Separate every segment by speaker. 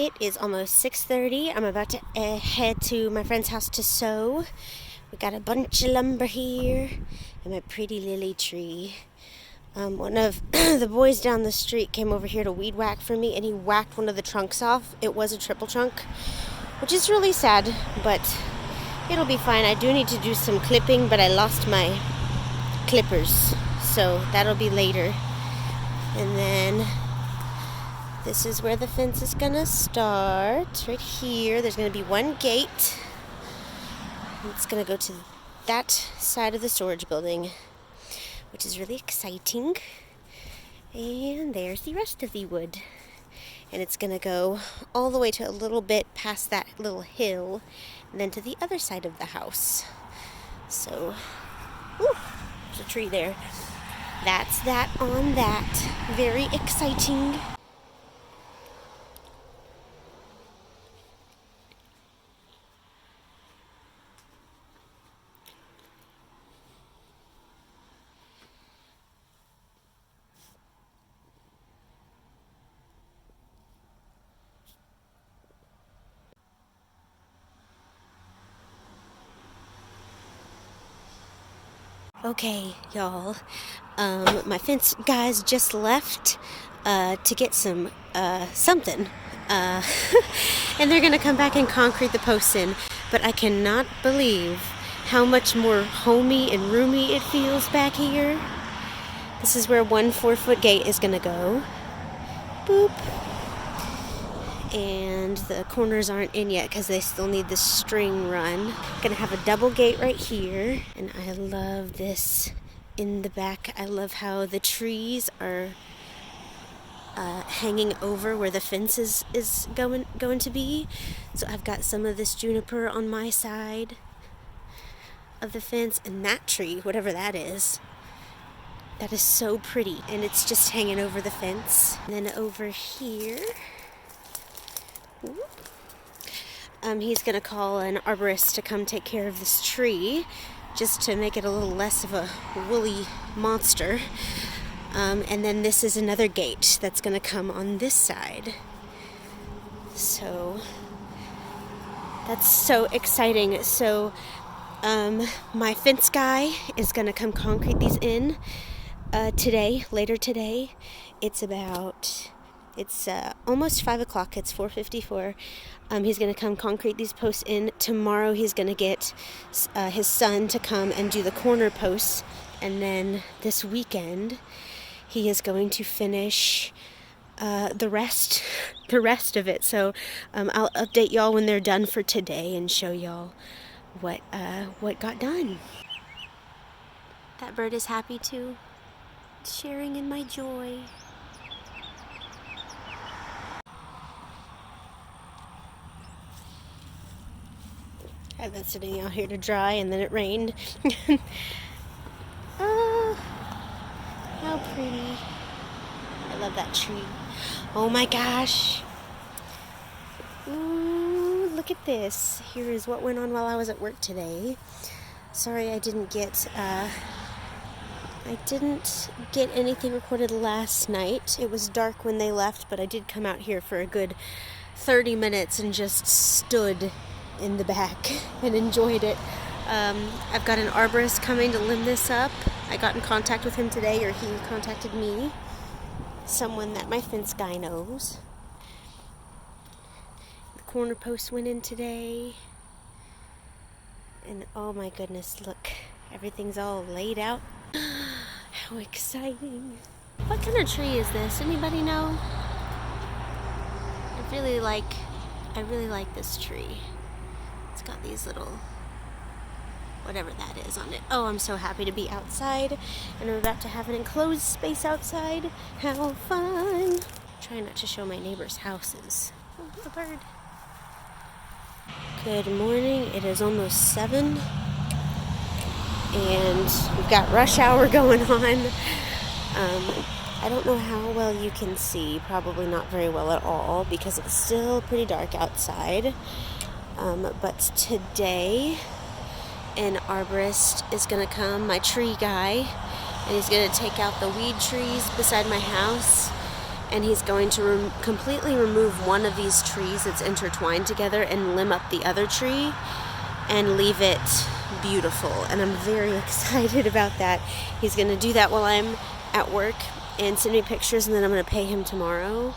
Speaker 1: It is almost 6:30. I'm about to head to my friend's house to sew. We got a bunch of lumber here and my pretty lily tree. One of the boys down the street came over here to weed whack for me, and he whacked one of the trunks off. It was a triple trunk, which is really sad, but it'll be fine. I do need to do some clipping, but I lost my clippers, so that'll be later. And then this is where the fence is gonna start, right here. There's gonna be one gate. It's gonna go to that side of the storage building, which is really exciting. And there's the rest of the wood. And it's gonna go all the way to a little bit past that little hill, and then to the other side of the house. So, there's a tree there. That's that on that. Very exciting. Okay, y'all, my fence guys just left to get some something, and they're gonna come back and concrete the posts in, but I cannot believe how much more homey and roomy it feels back here. This is where one 4-foot gate is gonna go. Boop. And the corners aren't in yet because they still need the string run. Gonna have a double gate right here, and I love this in the back. I love how the trees are hanging over where the fence is going to be. So I've got some of this juniper on my side of the fence, and that tree, whatever that is so pretty, and it's just hanging over the fence. And then over here, he's going to call an arborist to come take care of this tree, just to make it a little less of a woolly monster. And then this is another gate that's going to come on this side. So that's so exciting. So my fence guy is going to come concrete these in later today. It's almost 5 o'clock. It's 4:54. He's going to come concrete these posts in. Tomorrow he's going to get his son to come and do the corner posts. And then this weekend he is going to finish the rest of it. So I'll update y'all when they're done for today and show y'all what got done. That bird is happy too, sharing in my joy. I had that sitting out here to dry, and then it rained. Oh, how pretty. I love that tree. Oh my gosh. Ooh, look at this. Here is what went on while I was at work today. Sorry I didn't get anything recorded last night. It was dark when they left, but I did come out here for a good 30 minutes and just stood in the back and enjoyed it. I've got an arborist coming to limb this up. I got in contact with him today, or he contacted me. Someone that my fence guy knows. The corner post went in today. And oh my goodness, look. Everything's all laid out. How exciting. What kind of tree is this? Anybody know? I really like this tree. It's got these little, whatever that is on it. Oh, I'm so happy to be outside, and I'm about to have an enclosed space outside. How fun. Trying not to show my neighbor's houses. Oh, a bird. Good morning. It is almost 7, and we've got rush hour going on. I don't know how well you can see. Probably not very well at all, because it's still pretty dark outside. But today, an arborist is going to come, my tree guy, and he's going to take out the weed trees beside my house and he's going to completely remove one of these trees that's intertwined together and limb up the other tree and leave it beautiful. And I'm very excited about that. He's going to do that while I'm at work and send me pictures, and then I'm going to pay him tomorrow.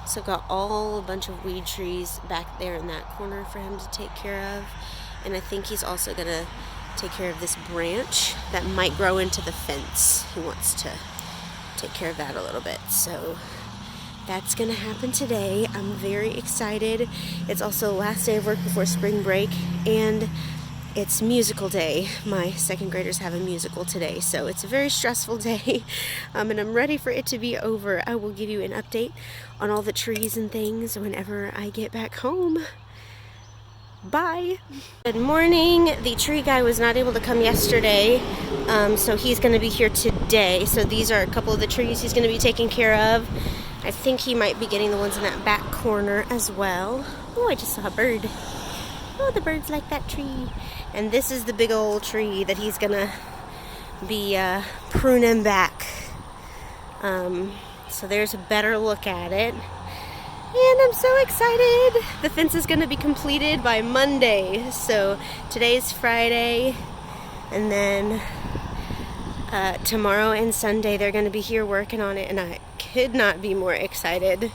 Speaker 1: So I've got a bunch of weed trees back there in that corner for him to take care of. And I think he's also going to take care of this branch that might grow into the fence. He wants to take care of that a little bit. So that's going to happen today. I'm very excited. It's also the last day of work before spring break, and it's musical day. My second graders have a musical today, so it's a very stressful day, and I'm ready for it to be over. I will give you an update on all the trees and things whenever I get back home. Bye. Good morning. The tree guy was not able to come yesterday, so he's going to be here today. So these are a couple of the trees he's going to be taking care of. I think he might be getting the ones in that back corner as well. Oh, I just saw a bird. Oh, the birds like that tree. And this is the big old tree that he's gonna be pruning back. So there's a better look at it. And I'm so excited. The fence is gonna be completed by Monday. So today's Friday, and then tomorrow and Sunday they're gonna be here working on it, and I could not be more excited.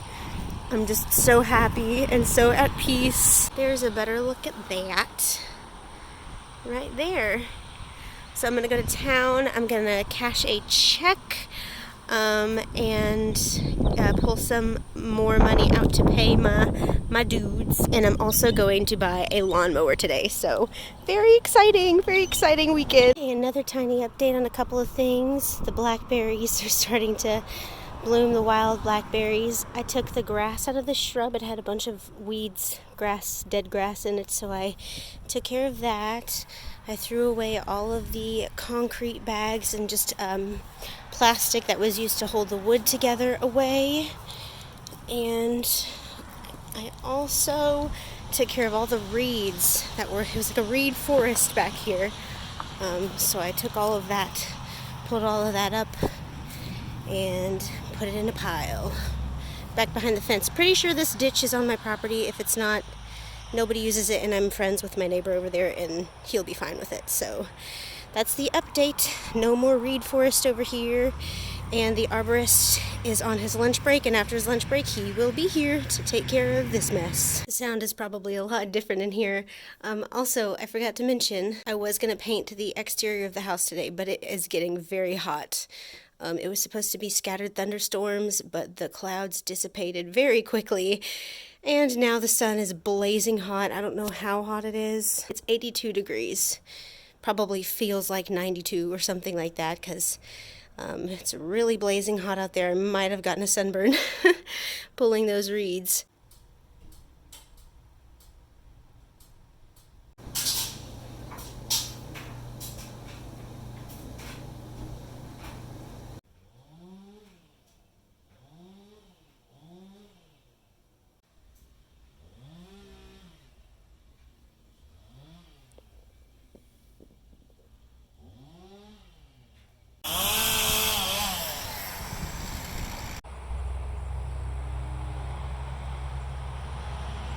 Speaker 1: I'm just so happy and so at peace. There's a better look at that right there. So I'm gonna go to town. I'm gonna cash a check and pull some more money out to pay my dudes. And I'm also going to buy a lawnmower today. So very exciting weekend. Okay, another tiny update on a couple of things. The blackberries are starting to bloom, the wild blackberries. I took the grass out of the shrub. It had a bunch of weeds, dead grass in it, so I took care of that. I threw away all of the concrete bags and just plastic that was used to hold the wood together away. And I also took care of all the reeds it was like a reed forest back here. So I took all of that, pulled all of that up, and put it in a pile back behind the fence. Pretty sure this ditch is on my property. If it's not, nobody uses it, and I'm friends with my neighbor over there, and he'll be fine with it. So that's the update. No more reed forest over here, and the arborist is on his lunch break, and after his lunch break he will be here to take care of this mess. The sound is probably a lot different in here. Also, I forgot to mention, I was going to paint the exterior of the house today, but it is getting very hot. It was supposed to be scattered thunderstorms, but the clouds dissipated very quickly, and now the sun is blazing hot. I don't know how hot it is. It's 82 degrees. Probably feels like 92 or something like that, because it's really blazing hot out there. I might have gotten a sunburn pulling those reeds.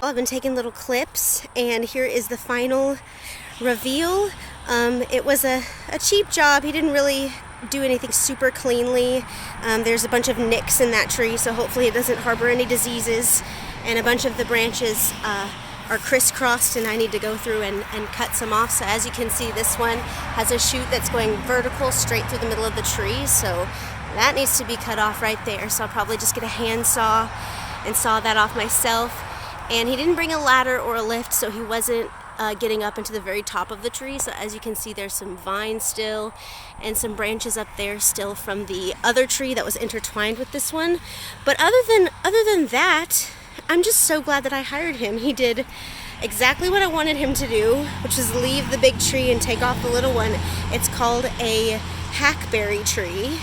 Speaker 1: I've been taking little clips, and here is the final reveal. It was a cheap job. He didn't really do anything super cleanly. There's a bunch of nicks in that tree, so hopefully it doesn't harbor any diseases, and a bunch of the branches are crisscrossed, and I need to go through and cut some off. So as you can see, this one has a shoot that's going vertical straight through the middle of the tree, so that needs to be cut off right there. So I'll probably just get a handsaw and saw that off myself. And he didn't bring a ladder or a lift, so he wasn't getting up into the very top of the tree. So as you can see, there's some vines still and some branches up there still from the other tree that was intertwined with this one. But other than that, I'm just so glad that I hired him. He did exactly what I wanted him to do, which is leave the big tree and take off the little one. It's called a hackberry tree.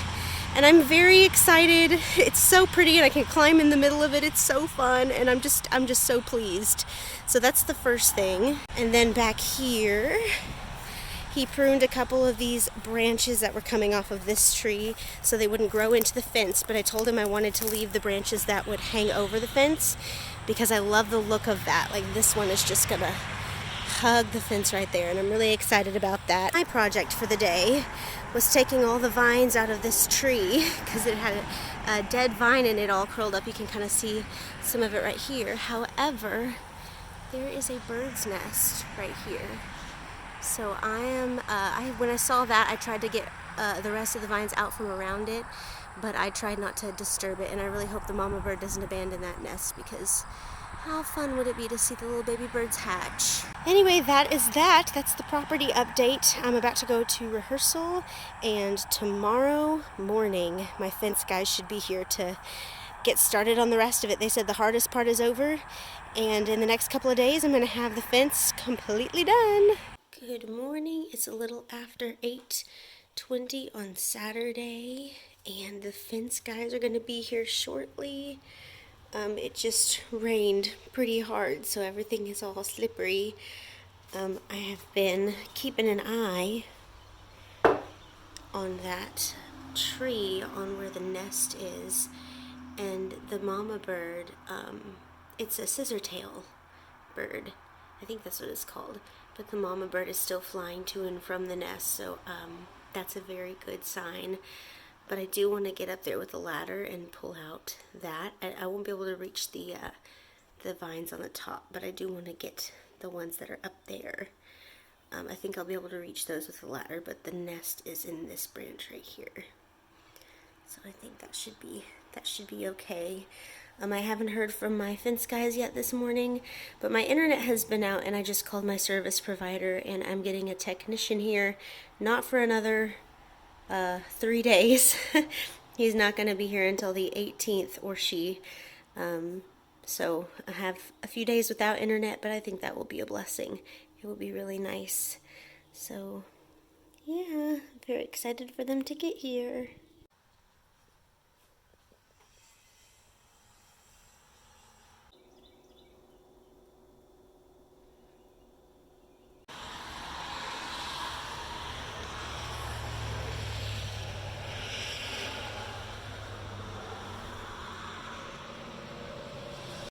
Speaker 1: And I'm very excited. It's so pretty, and I can climb in the middle of it. It's so fun, and I'm just so pleased. So that's the first thing. And then back here He pruned a couple of these branches that were coming off of this tree so they wouldn't grow into the fence, but I told him I wanted to leave the branches that would hang over the fence because I love the look of that. Like this one is just gonna hug the fence right there, and I'm really excited about that. My project for the day was taking all the vines out of this tree because it had a dead vine in it all curled up. You can kind of see some of it right here. However, there is a bird's nest right here. So when I saw that, I tried to get the rest of the vines out from around it, but I tried not to disturb it, and I really hope the mama bird doesn't abandon that nest because how fun would it be to see the little baby birds hatch? Anyway, that's the property update. I'm about to go to rehearsal, and tomorrow morning my fence guys should be here to get started on the rest of it. They said the hardest part is over, and in the next couple of days I'm going to have the fence completely done. Good morning. It's a little after 8:20 on Saturday, and the fence guys are going to be here shortly. It just rained pretty hard, so everything is all slippery. I have been keeping an eye on that tree on where the nest is, and the mama bird, it's a scissortail bird. I think that's what it's called. But the mama bird is still flying to and from the nest, so that's a very good sign. But I do want to get up there with a ladder and pull out that. I won't be able to reach the vines on the top, but I do want to get the ones that are up there. I think I'll be able to reach those with a ladder, but the nest is in this branch right here. So I think that should be okay. I haven't heard from my fence guys yet this morning, but my internet has been out, and I just called my service provider, and I'm getting a technician here, not for another 3 days. He's not going to be here until the 18th, or she. So I have a few days without internet, but I think that will be a blessing. It will be really nice. So yeah, very excited for them to get here.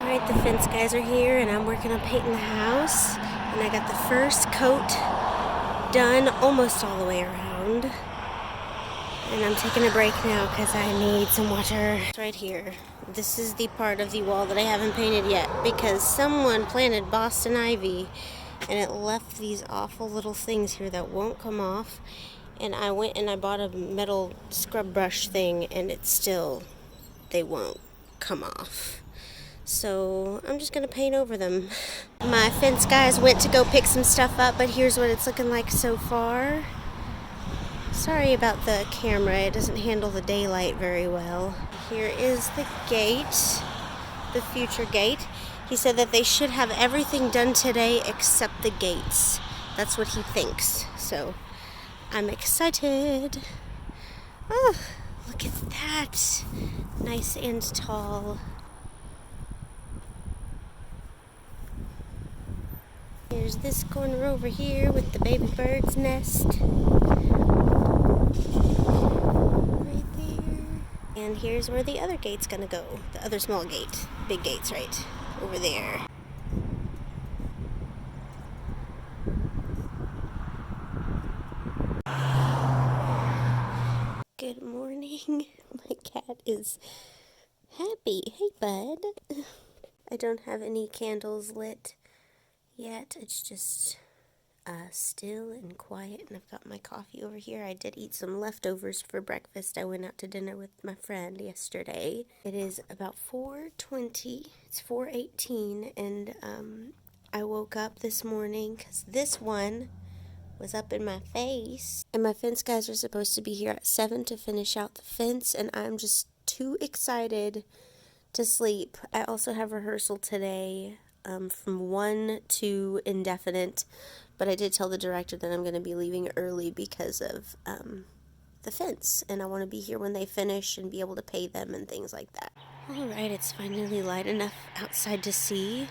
Speaker 1: Alright, the fence guys are here, and I'm working on painting the house, and I got the first coat done almost all the way around, and I'm taking a break now because I need some water. It's right here. This is the part of the wall that I haven't painted yet because someone planted Boston ivy and it left these awful little things here that won't come off, and I went and I bought a metal scrub brush thing, and they won't come off. So I'm just going to paint over them. My fence guys went to go pick some stuff up, but here's what it's looking like so far. Sorry about the camera, it doesn't handle the daylight very well. Here is the gate, the future gate. He said that they should have everything done today except the gates. That's what he thinks. So I'm excited. Oh, look at that. Nice and tall. Here's this corner over here with the baby bird's nest. Right there. And here's where the other gate's gonna go. The other small gate. Big gate's right over there. Good morning. My cat is happy. Hey, bud. I don't have any candles lit yet. It's just still and quiet, and I've got my coffee over here. I did eat some leftovers for breakfast. I went out to dinner with my friend yesterday. It is about 4:20. It's 4:18, and I woke up this morning because this one was up in my face, and my fence guys are supposed to be here at 7 to finish out the fence, and I'm just too excited to sleep. I also have rehearsal today from 1 to indefinite, but I did tell the director that I'm going to be leaving early because of the fence, and I want to be here when they finish and be able to pay them and things like that. Alright, it's finally light enough outside to see,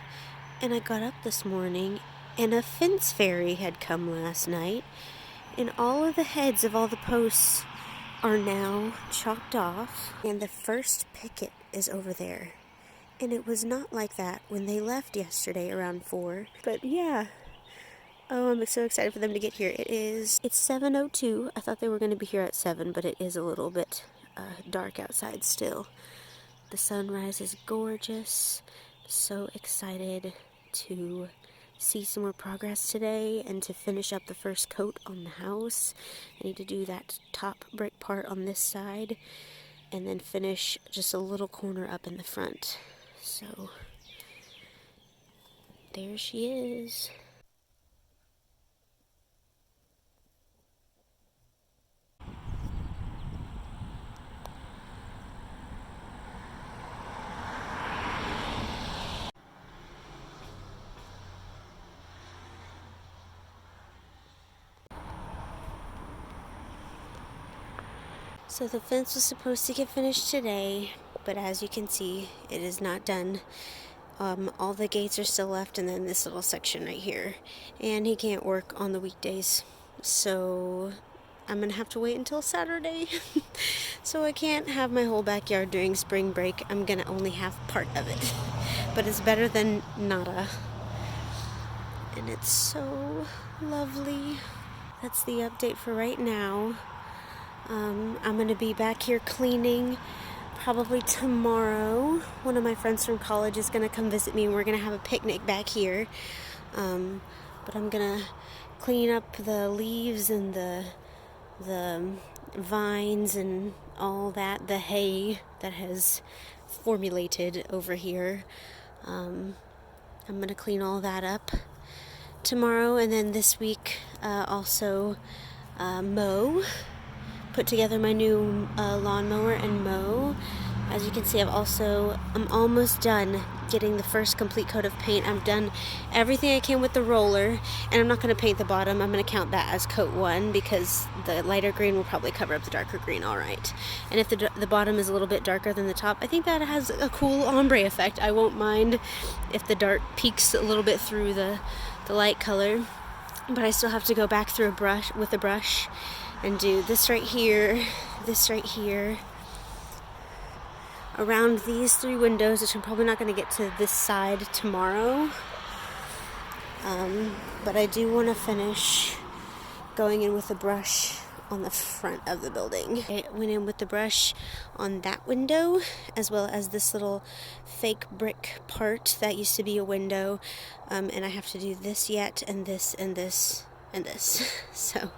Speaker 1: and I got up this morning, and a fence fairy had come last night, And all of the heads of all the posts are now chopped off, and the first picket is over there. And it was not like that when they left yesterday around 4. But yeah. Oh, I'm so excited for them to get here. It's 7:02. I thought they were going to be here at 7, but it is a little bit dark outside still. The sunrise is gorgeous. So excited to see some more progress today and to finish up the first coat on the house. I need to do that top brick part on this side and then finish just a little corner up in the front. So there she is. So the fence was supposed to get finished today, but as you can see, it is not done. All the gates are still left, and then this little section right here. And he can't work on the weekdays, so I'm gonna have to wait until Saturday. So I can't have my whole backyard during spring break. I'm gonna only have part of it, but it's better than nada. And it's so lovely. That's the update for right now. I'm going to be back here cleaning probably tomorrow. One of my friends from college is going to come visit me, and we're going to have a picnic back here. But I'm going to clean up the leaves and the vines and all that, the hay that has formulated over here. I'm going to clean all that up tomorrow, and then this week also mow. Put together my new lawnmower and mow. As you can see, I'm almost done getting the first complete coat of paint. I've done everything I can with the roller, and I'm not going to paint the bottom. I'm going to count that as coat 1 because the lighter green will probably cover up the darker green all right. And if the bottom is a little bit darker than the top, I think that has a cool ombre effect. I won't mind if the dark peeks a little bit through the light color, but I still have to go back through with a brush and do this right here, around these 3 windows, which I'm probably not going to get to this side tomorrow. But I do want to finish going in with a brush on the front of the building. I went in with the brush on that window, as well as this little fake brick part that used to be a window. And I have to do this yet, and this, and this, and this. So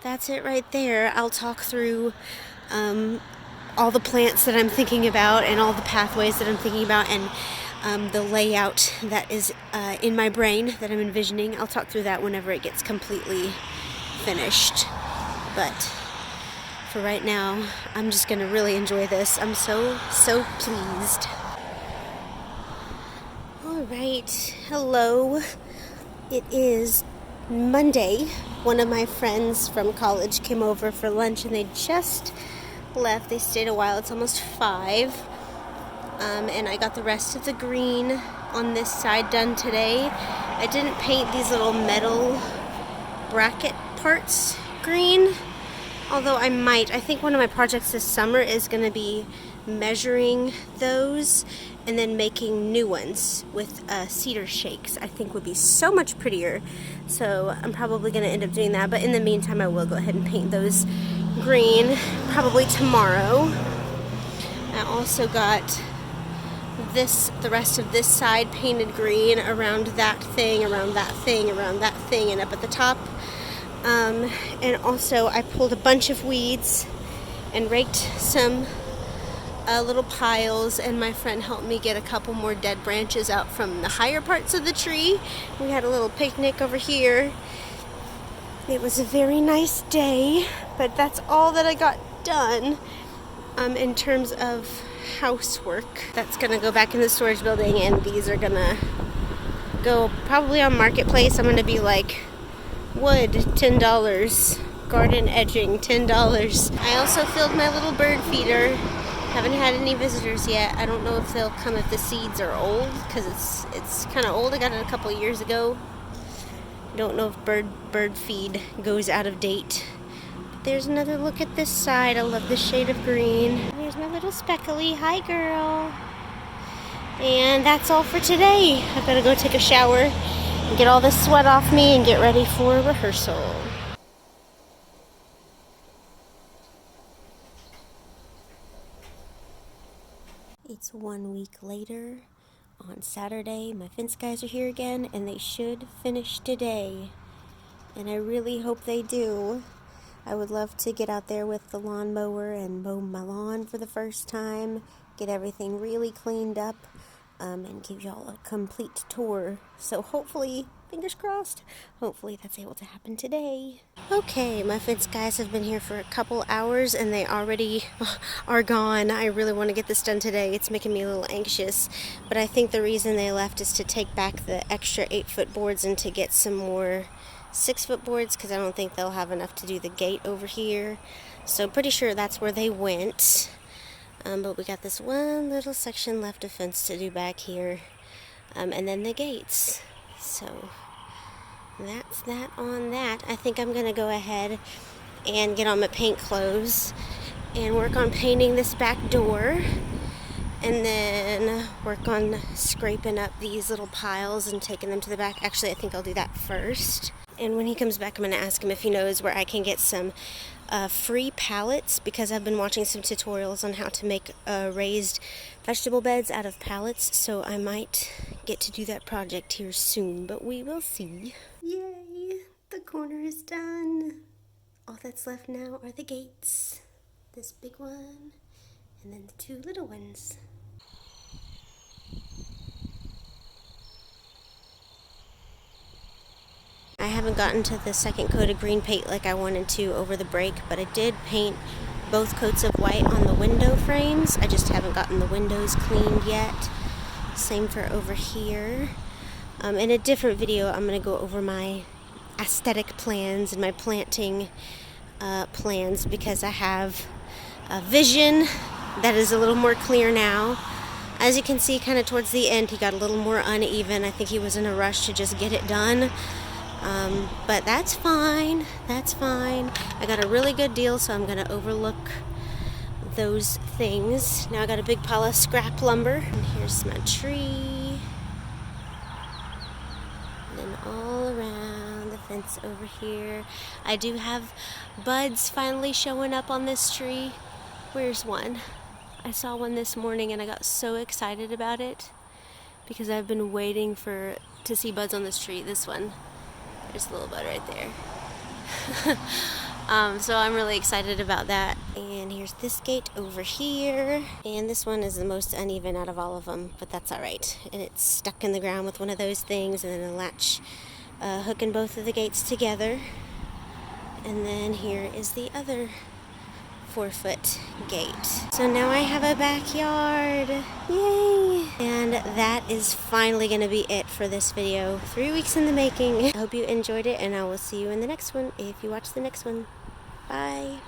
Speaker 1: that's it right there. I'll talk through all the plants that I'm thinking about and all the pathways that I'm thinking about and the layout that is in my brain that I'm envisioning. I'll talk through that whenever it gets completely finished. But for right now, I'm just going to really enjoy this. I'm so pleased. All right. Hello. It is Monday. One of my friends from college came over for lunch, and they just left. They stayed a while. It's almost 5. And I got the rest of the green on this side done today. I didn't paint these little metal bracket parts green, although I might. I think one of my projects this summer is going to be measuring those and then making new ones with cedar shakes. I think would be so much prettier. So I'm probably going to end up doing that. But in the meantime, I will go ahead and paint those green probably tomorrow. I also got the rest of this side painted green around that thing, around that thing, around that thing, and up at the top. And also I pulled a bunch of weeds and raked some little piles, and my friend helped me get a couple more dead branches out from the higher parts of the tree. We had a little picnic over here. It was a very nice day, but that's all that I got done in terms of housework. That's gonna go back in the storage building, and these are gonna go probably on Marketplace. I'm gonna be like, wood, $10. Garden edging, $10. I also filled my little bird feeder. Haven't had any visitors yet. I don't know if they'll come if the seeds are old, because it's kind of old. I got it a couple years ago. Don't know if bird feed goes out of date. But there's another look at this side. I love the shade of green. There's my little speckly. Hi, girl. And that's all for today. I've got to go take a shower and get all this sweat off me and get ready for rehearsal. It's 1 week later. On Saturday, my fence guys are here again, and they should finish today. And I really hope they do. I would love to get out there with the lawnmower and mow my lawn for the first time, get everything really cleaned up, and give y'all a complete tour. So hopefully, fingers crossed, hopefully that's able to happen today. Okay, my fence guys have been here for a couple hours and they already are gone. I really want to get this done today. It's making me a little anxious, but I think the reason they left is to take back the extra 8-foot boards and to get some more 6-foot boards, because I don't think they'll have enough to do the gate over here. So pretty sure that's where they went. But we got this one little section left of fence to do back here, and then the gates. So that's that on that. I think I'm gonna go ahead and get on my paint clothes and work on painting this back door, and then work on scraping up these little piles and taking them to the back. Actually, I think I'll do that first. And when he comes back, I'm gonna ask him if he knows where I can get some free pallets, because I've been watching some tutorials on how to make raised vegetable beds out of pallets, so I might get to do that project here soon, but we will see. Yay! The corner is done. All that's left now are the gates. This big one, and then the 2 little ones. I haven't gotten to the second coat of green paint like I wanted to over the break, but I did paint both coats of white on the window frames. I just haven't gotten the windows cleaned yet. Same for over here. In a different video, I'm going to go over my aesthetic plans and my planting plans, because I have a vision that is a little more clear now. As you can see, kind of towards the end, he got a little more uneven. I think he was in a rush to just get it done. But that's fine. That's fine. I got a really good deal, so I'm going to overlook those things. Now I got a big pile of scrap lumber. And here's my tree. And then all around the fence over here. I do have buds finally showing up on this tree. Where's one? I saw one this morning and I got so excited about it, because I've been waiting to see buds on this tree. This one. There's a little bud right there. So I'm really excited about that. And here's this gate over here. And this one is the most uneven out of all of them, but that's all right. And it's stuck in the ground with one of those things, and then a latch hooking both of the gates together. And then here is the other 4-foot gate. So now I have a backyard. Yay! And that is finally going to be it for this video. 3 weeks in the making. I hope you enjoyed it, and I will see you in the next one if you watch the next one. Bye!